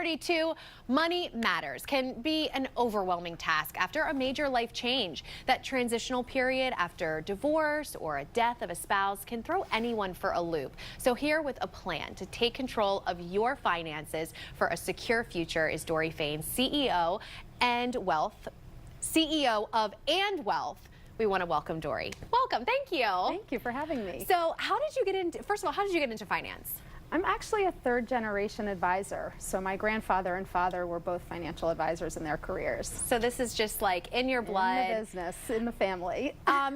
6:32, money matters can be an overwhelming task after a major life change. That transitional period after divorce or a death of a spouse can throw anyone for a loop. So here with a plan to take control of your finances for a secure future is Dorie Fain, CEO of And Wealth. We want to welcome Dorie. Welcome. Thank you. Thank you for having me. So how did you get into, first of all, how did you get into finance? I'm actually a third-generation advisor. So my grandfather and father were both financial advisors in their careers. So this is just like in your blood. In the business, in the family.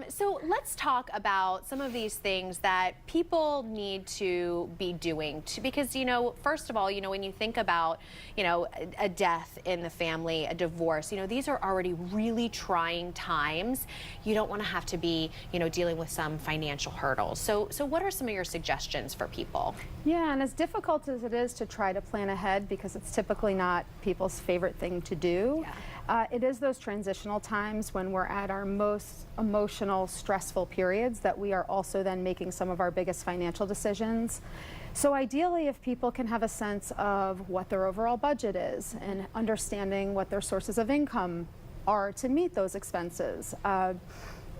So let's talk about some of these things that people need to be doing because, first of all, when you think about, a death in the family, a divorce, these are already really trying times. You don't want to have to be, dealing with some financial hurdles. So what are some of your suggestions for people? Yeah, and as difficult as it is to try to plan ahead, because it's typically not people's favorite thing to do, it is those transitional times when we're at our most emotional, stressful periods that we are also then making some of our biggest financial decisions. So ideally, if people can have a sense of what their overall budget is and understanding what their sources of income are to meet those expenses,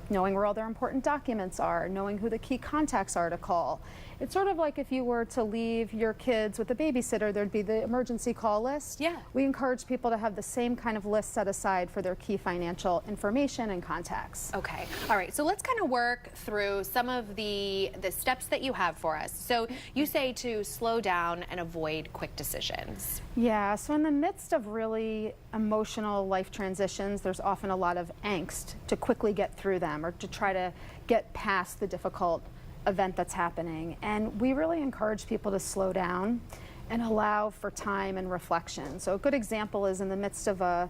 knowing where all their important documents are, knowing who the key contacts are to call. It's sort of like if you were to leave your kids with a babysitter, there'd be the emergency call list. Yeah. We encourage people to have the same kind of list set aside for their key financial information and contacts. Okay. All right. So let's kind of work through some of the steps that you have for us. So you say to slow down and avoid quick decisions. Yeah. So in the midst of really emotional life transitions, there's often a lot of angst to quickly get through them or to try to get past the difficult event that's happening. And we really encourage people to slow down and allow for time and reflection. So a good example is in the midst of a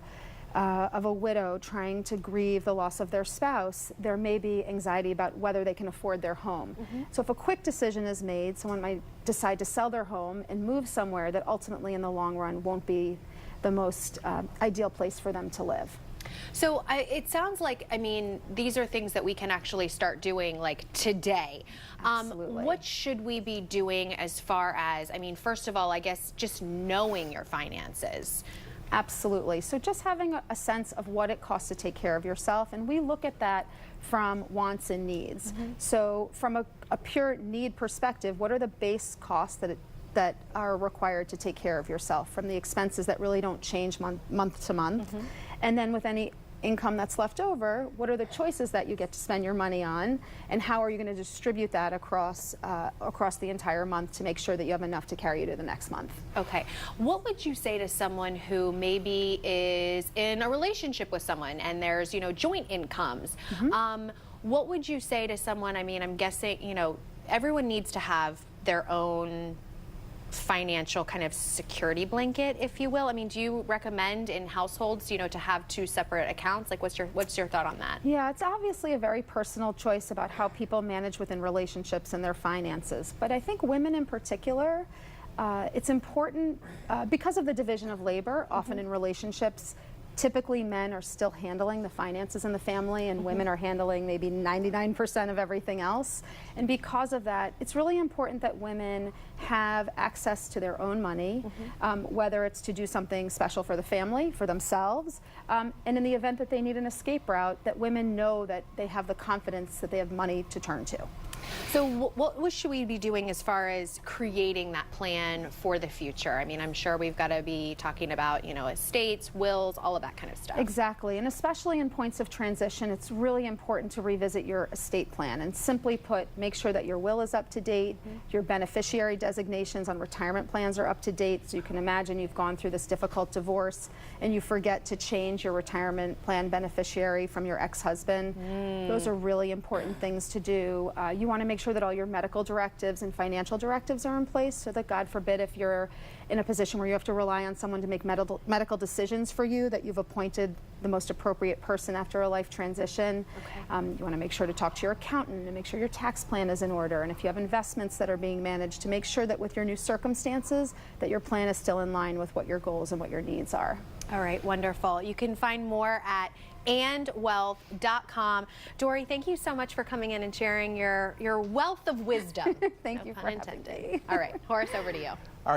widow trying to grieve the loss of their spouse, there may be anxiety about whether they can afford their home. So if a quick decision is made, someone might decide to sell their home and move somewhere that ultimately in the long run won't be the most ideal place for them to live. So it sounds like, these are things that we can actually start doing like today. Absolutely. What should we be doing as far as, first of all, I guess just knowing your finances? Absolutely. So just having a sense of what it costs to take care of yourself, and we look at that from wants and needs. So from a pure need perspective, what are the base costs that are required to take care of yourself, from the expenses that really don't change month to month? And then with any income that's left over, what are the choices that you get to spend your money on, and how are you going to distribute that across the entire month to make sure that you have enough to carry you to the next month? Okay. What would you say to someone who maybe is in a relationship with someone and there's, joint incomes? What would you say to someone? I'm guessing, everyone needs to have their own financial kind of security blanket, if you will. Do you recommend in households, to have two separate accounts? Like, what's your thought on that? Yeah, it's obviously a very personal choice about how people manage within relationships and their finances. But I think women in particular, it's important because of the division of labor, often in relationships. Typically, men are still handling the finances in the family, and women are handling maybe 99% of everything else. And because of that, it's really important that women have access to their own money, whether it's to do something special for the family, for themselves, and in the event that they need an escape route, that women know that they have the confidence that they have money to turn to. So what should we be doing as far as creating that plan for the future? I'm sure we've got to be talking about, estates, wills, all of that kind of stuff. Exactly, and especially in points of transition, it's really important to revisit your estate plan. And simply put, make sure that your will is up to date, your beneficiary designations on retirement plans are up to date. So you can imagine you've gone through this difficult divorce and you forget to change your retirement plan beneficiary from your ex-husband. Those are really important things to do. You want to make sure that all your medical directives and financial directives are in place, so that, God forbid, if you're in a position where you have to rely on someone to make medical decisions for you, that you've appointed the most appropriate person after a life transition. You want to make sure to talk to your accountant and make sure your tax plan is in order, and if you have investments that are being managed, to make sure that with your new circumstances that your plan is still in line with what your goals and what your needs are. All right, wonderful. You can find more at andwealth.com. Dorie, thank you so much for coming in and sharing your wealth of wisdom. Thank you for having me. All right, Horace, over to you.